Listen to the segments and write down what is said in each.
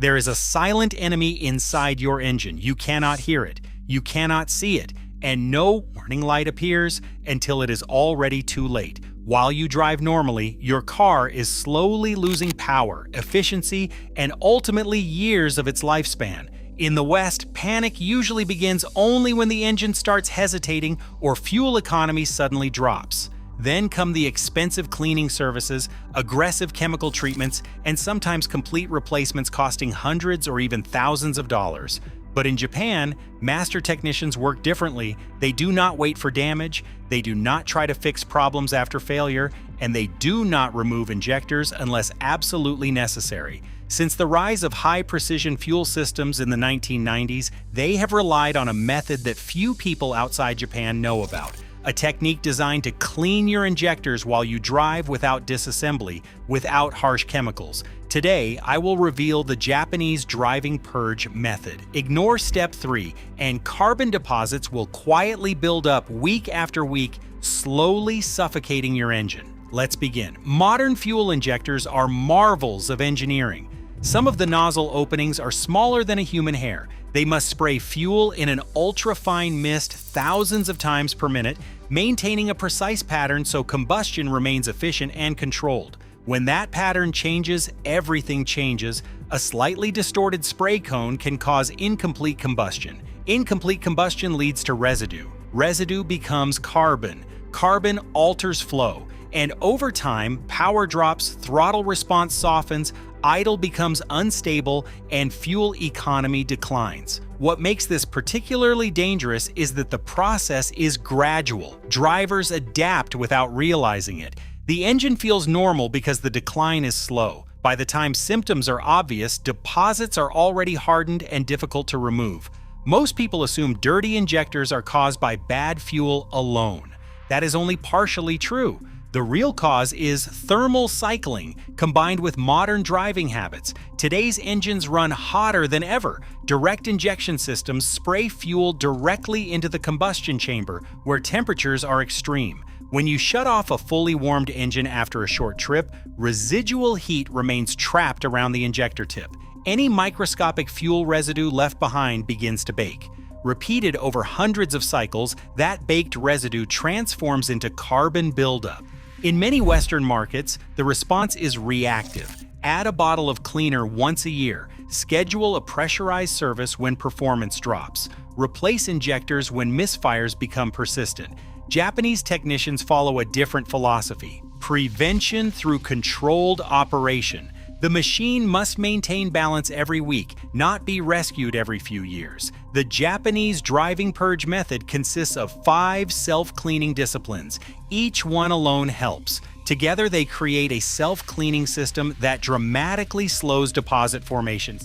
There is a silent enemy inside your engine. You cannot hear it, you cannot see it, and no warning light appears until it is already too late. While you drive normally, your car is slowly losing power, efficiency, and ultimately years of its lifespan. In the West, panic usually begins only when the engine starts hesitating or fuel economy suddenly drops. Then come the expensive cleaning services, aggressive chemical treatments, and sometimes complete replacements costing hundreds or even thousands of dollars. But in Japan, master technicians work differently. They do not wait for damage, they do not try to fix problems after failure, and they do not remove injectors unless absolutely necessary. Since the rise of high-precision fuel systems in the 1990s, they have relied on a method that few people outside Japan know about. A technique designed to clean your injectors while you drive without disassembly, without harsh chemicals. Today, I will reveal the Japanese driving purge method. Ignore step 3, and carbon deposits will quietly build up week after week, slowly suffocating your engine. Let's begin. Modern fuel injectors are marvels of engineering. Some of the nozzle openings are smaller than a human hair. They must spray fuel in an ultra-fine mist thousands of times per minute, maintaining a precise pattern so combustion remains efficient and controlled. When that pattern changes, everything changes. A slightly distorted spray cone can cause incomplete combustion. Incomplete combustion leads to residue. Residue becomes carbon. Carbon alters flow. And over time, power drops, throttle response softens, idle becomes unstable, and fuel economy declines. What makes this particularly dangerous is that the process is gradual. Drivers adapt without realizing it. The engine feels normal because the decline is slow. By the time symptoms are obvious, deposits are already hardened and difficult to remove. Most people assume dirty injectors are caused by bad fuel alone. That is only partially true. The real cause is thermal cycling combined with modern driving habits. Today's engines run hotter than ever. Direct injection systems spray fuel directly into the combustion chamber where temperatures are extreme. When you shut off a fully warmed engine after a short trip, residual heat remains trapped around the injector tip. Any microscopic fuel residue left behind begins to bake. Repeated over hundreds of cycles, that baked residue transforms into carbon buildup. In many Western markets, the response is reactive. Add a bottle of cleaner once a year. Schedule a pressurized service when performance drops. Replace injectors when misfires become persistent. Japanese technicians follow a different philosophy: prevention through controlled operation. The machine must maintain balance every week, not be rescued every few years. The Japanese driving purge method consists of 5 self-cleaning disciplines. Each one alone helps. Together they create a self-cleaning system that dramatically slows deposit formation.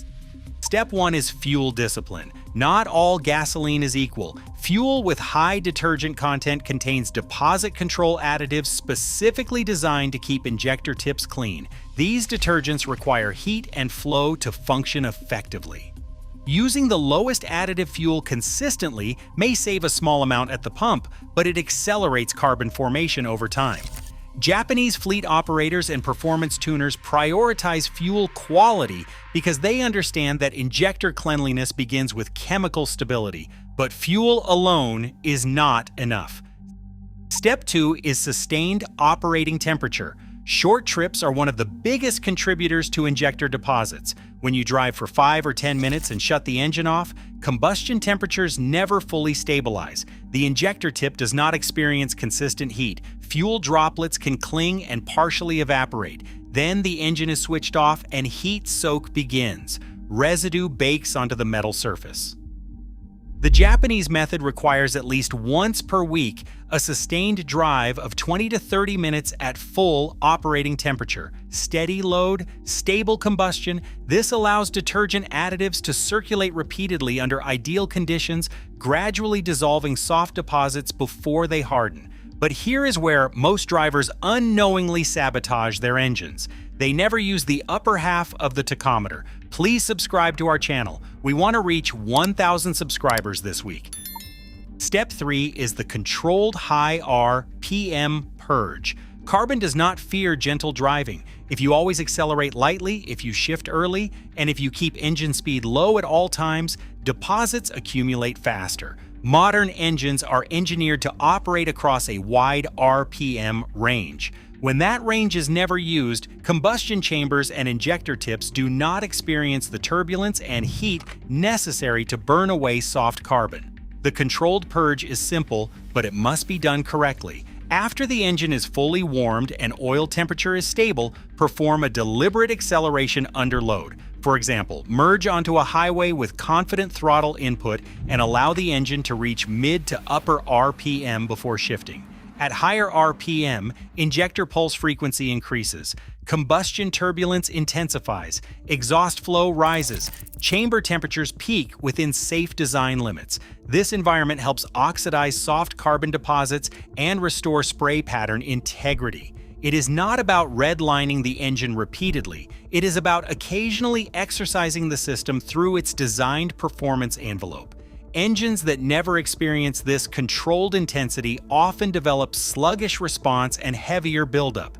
Step 1 is fuel discipline. Not all gasoline is equal. Fuel with high detergent content contains deposit control additives specifically designed to keep injector tips clean. These detergents require heat and flow to function effectively. Using the lowest additive fuel consistently may save a small amount at the pump, but it accelerates carbon formation over time. Japanese fleet operators and performance tuners prioritize fuel quality because they understand that injector cleanliness begins with chemical stability, but fuel alone is not enough. Step 2 is sustained operating temperature. Short trips are one of the biggest contributors to injector deposits. When you drive for 5 or 10 minutes and shut the engine off, combustion temperatures never fully stabilize. The injector tip does not experience consistent heat. Fuel droplets can cling and partially evaporate. Then the engine is switched off and heat soak begins. Residue bakes onto the metal surface. The Japanese method requires at least once per week a sustained drive of 20 to 30 minutes at full operating temperature. Steady load, stable combustion. This allows detergent additives to circulate repeatedly under ideal conditions, gradually dissolving soft deposits before they harden. But here is where most drivers unknowingly sabotage their engines. They never use the upper half of the tachometer. Please subscribe to our channel. We want to reach 1,000 subscribers this week. Step 3 is the controlled high RPM purge. Carbon does not fear gentle driving. If you always accelerate lightly, if you shift early, and if you keep engine speed low at all times, deposits accumulate faster. Modern engines are engineered to operate across a wide RPM range. When that range is never used, combustion chambers and injector tips do not experience the turbulence and heat necessary to burn away soft carbon. The controlled purge is simple, but it must be done correctly. After the engine is fully warmed and oil temperature is stable, perform a deliberate acceleration under load. For example, merge onto a highway with confident throttle input and allow the engine to reach mid to upper RPM before shifting. At higher RPM, injector pulse frequency increases, combustion turbulence intensifies, exhaust flow rises, chamber temperatures peak within safe design limits. This environment helps oxidize soft carbon deposits and restore spray pattern integrity. It is not about redlining the engine repeatedly. It is about occasionally exercising the system through its designed performance envelope. Engines that never experience this controlled intensity often develop sluggish response and heavier buildup.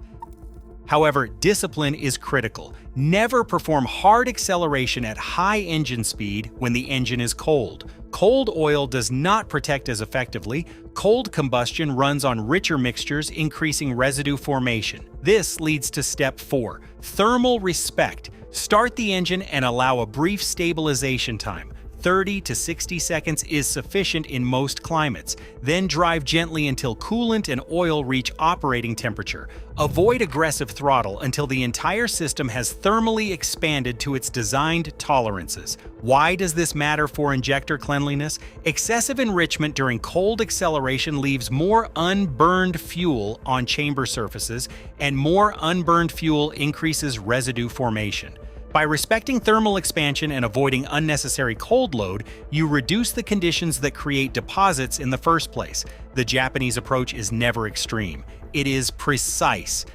However, discipline is critical. Never perform hard acceleration at high engine speed when the engine is cold. Cold oil does not protect as effectively. Cold combustion runs on richer mixtures, increasing residue formation. This leads to step 4, thermal respect. Start the engine and allow a brief stabilization time. 30 to 60 seconds is sufficient in most climates. Then drive gently until coolant and oil reach operating temperature. Avoid aggressive throttle until the entire system has thermally expanded to its designed tolerances. Why does this matter for injector cleanliness? Excessive enrichment during cold acceleration leaves more unburned fuel on chamber surfaces, and more unburned fuel increases residue formation. By respecting thermal expansion and avoiding unnecessary cold load, you reduce the conditions that create deposits in the first place. The Japanese approach is never extreme. It is precise.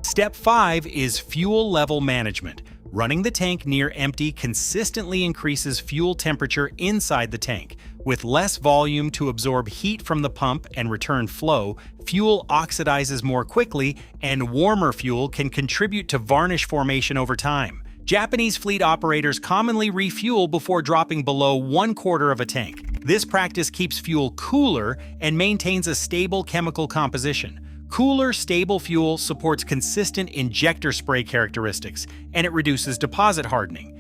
Step 5 is fuel level management. Running the tank near empty consistently increases fuel temperature inside the tank. With less volume to absorb heat from the pump and return flow, fuel oxidizes more quickly, and warmer fuel can contribute to varnish formation over time. Japanese fleet operators commonly refuel before dropping below 1/4 of a tank. This practice keeps fuel cooler and maintains a stable chemical composition. Cooler, stable fuel supports consistent injector spray characteristics, and it reduces deposit hardening.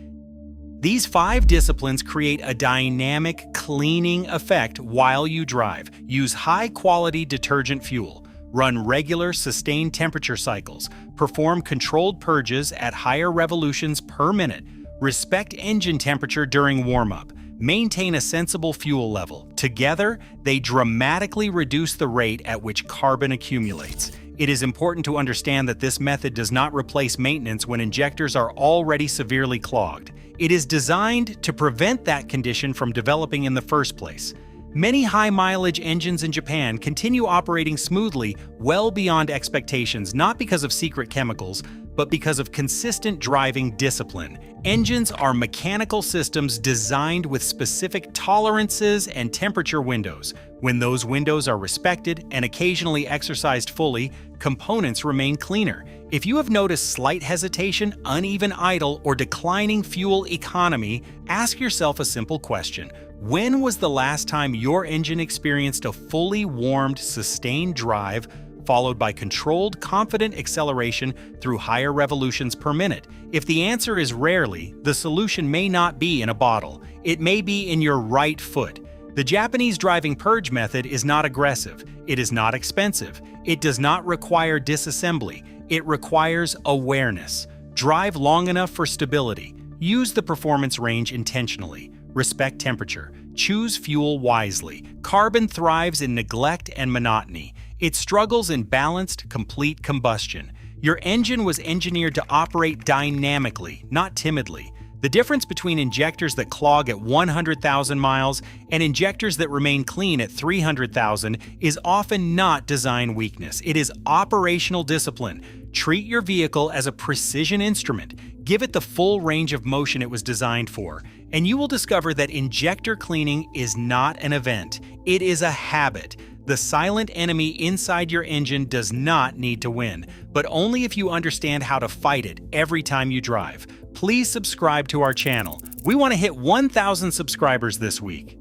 These 5 disciplines create a dynamic cleaning effect while you drive. Use high-quality detergent fuel. Run regular, sustained temperature cycles. Perform controlled purges at higher revolutions per minute. Respect engine temperature during warm-up. Maintain a sensible fuel level. Together, they dramatically reduce the rate at which carbon accumulates. It is important to understand that this method does not replace maintenance when injectors are already severely clogged. It is designed to prevent that condition from developing in the first place. Many high-mileage engines in Japan continue operating smoothly well beyond expectations, not because of secret chemicals, but because of consistent driving discipline. Engines are mechanical systems designed with specific tolerances and temperature windows. When those windows are respected and occasionally exercised fully, components remain cleaner. If you have noticed slight hesitation, uneven idle, or declining fuel economy, ask yourself a simple question. When was the last time your engine experienced a fully warmed, sustained drive followed by controlled, confident acceleration through higher revolutions per minute? If the answer is rarely, the solution may not be in a bottle. It may be in your right foot. The Japanese driving purge method is not aggressive. It is not expensive. It does not require disassembly. It requires awareness. Drive long enough for stability. Use the performance range intentionally. Respect temperature. Choose fuel wisely. Carbon thrives in neglect and monotony. It struggles in balanced, complete combustion. Your engine was engineered to operate dynamically, not timidly. The difference between injectors that clog at 100,000 miles and injectors that remain clean at 300,000 is often not design weakness. It is operational discipline. Treat your vehicle as a precision instrument. Give it the full range of motion it was designed for, and you will discover that injector cleaning is not an event. It is a habit. The silent enemy inside your engine does not need to win, but only if you understand how to fight it every time you drive. Please subscribe to our channel. We want to hit 1,000 subscribers this week.